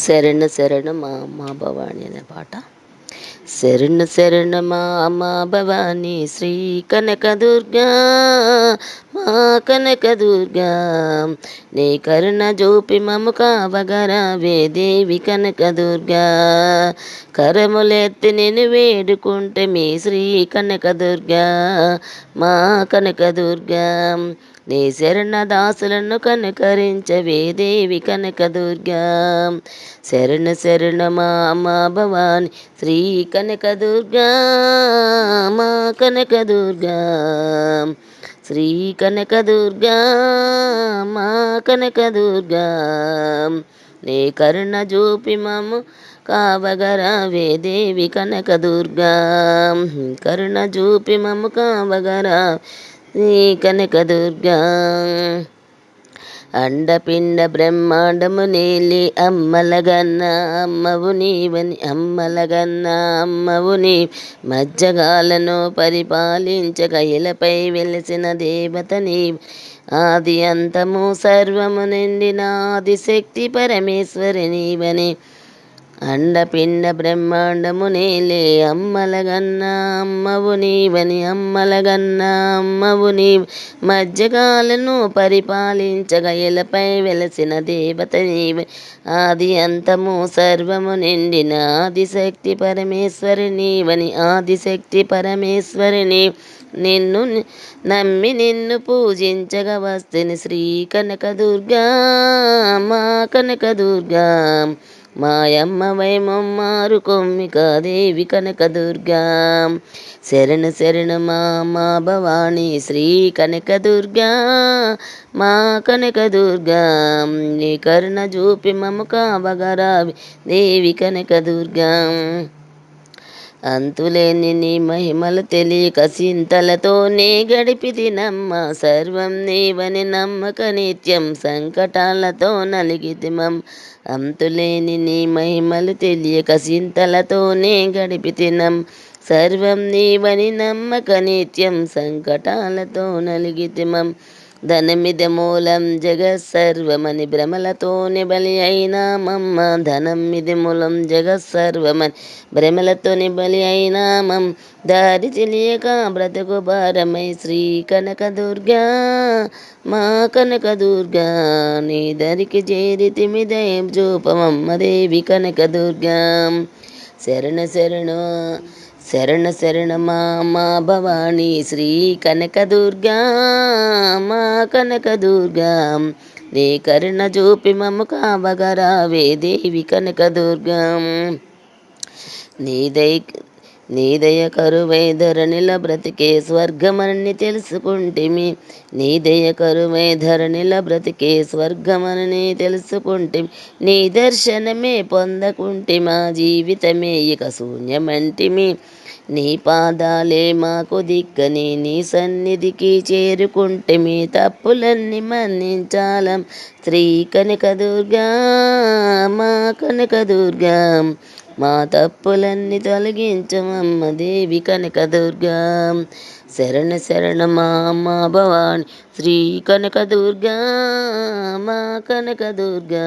శరణు శరణు మా అమ్మ భవాని అనే పాట. శరణు శరణు మా అమ్మ భవాని శ్రీ కనకదుర్గా, మా కనకదుర్గా, నీ కరుణ జూపి మము కావగరావే దేవి కనకదుర్గా. కరములెత్తి నేను వేడుకుంటే మీ శ్రీ కనకదుర్గా, మా కనకదుర్గా. నీ శరణ దాసులను కనకరించవే దేవి కనకదుర్గా. శరణ శరణ మా అమ్మ భవాని శ్రీ కనకదుర్గా, మా కనకదుర్గా, శ్రీ కనకదుర్గా, మా కనకదుర్గా. నీ కరుణ చూపి మము కావగరావే దేవి కనకదుర్గా. కరుణ చూపి మము కావగరా శ్రీ కనకదుర్గా. అండపిండ బ్రహ్మాండము నీలి అమ్మలగన్న అమ్మవు నీవని, అమ్మలగన్న అమ్మవు నీ. మజ్జగాలను పరిపాలించగ ఇలపై వెలిసిన దేవత నీ. ఆది అంతము సర్వము నిండిన ఆదిశక్తి పరమేశ్వరి నీవని. అండపిండ బ్రహ్మాండము నేలే అమ్మలగన్న అమ్మవు నీవని, అమ్మలగన్న అమ్మవు నీవు. మధ్యకాలను పరిపాలించగ ఇలపై వెలసిన దేవత నీవే. ఆది అంతము సర్వము నిండిన ఆదిశక్తి పరమేశ్వరి నీవని, ఆదిశక్తి పరమేశ్వరి నీ. నిన్ను నమ్మి నిన్ను పూజించగ వస్తిని శ్రీ కనకదుర్గా, మా కనకదుర్గా. మాయమ్మ వైమమ్మారు కొమ్మిక దేవి కనకదుర్గా. శరణు శరణు మా అమ్మ భవాని శ్రీ కనకదుర్గా, మా కనకదుర్గా. నీ కరుణ చూపి మము కావగరావి దేవి కనకదుర్గా. అంతులేని నీ మహిమలు తెలియక చింతలతోనే గడిపితినమ్మ. సర్వం నీవని నమ్మక నిత్యం సంకటాలతో నలిగితిమం. అంతులేని నీ మహిమలు తెలియక చింతలతోనే గడిపితినం. సర్వం నీవని నమ్మక నిత్యం సంకటాలతో నలిగితిమం. ధనమిద మూలం జగత్సర్వమని భ్రమలతోని బలి అయినామమ్మ. ధనమిది మూలం జగత్సర్వమని భ్రమలతోని బలి అయినామం. దారి తెలియక బ్రతుకు భారమై శ్రీ కనకదుర్గా, మా కనకదుర్గా. నీ దరికి చేరితిమి దయం చూపమమ్మ దేవి కనకదుర్గా. శరణ శరణు శరణ శరణ మా అమ్మ భవాని శ్రీ కనకదుర్గా, మా కనకదుర్గా. నీ కరుణ చూపి మము కావగరావే దేవి కనకదుర్గా. నీ దయ కరువై ధరణిల బ్రతికే స్వర్గమని తెలుసుకుంటిమి. నీ దయ కరువై ధరణిల బ్రతికే స్వర్గమని తెలుసుకుంటిమి. నీ దర్శనమే పొందకుంటి మా జీవితమే ఇక శూన్యమంటిమి. నీ పాదాలే మాకు దిక్కని నీ సన్నిధికి చేరుకుంటిమి. తప్పులన్నీ మన్నించాలం శ్రీ కనకదుర్గా, మా కనకదుర్గా. మా తప్పులన్నీ తొలగించమమ్మ దేవి కనకదుర్గా. శరణ శరణ మా అమ్మ భవాని శ్రీ కనకదుర్గా, మా కనకదుర్గా.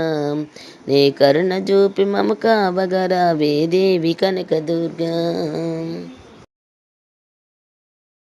నీ కరుణ చూపి మము కావగరావే దేవి కనకదుర్గా.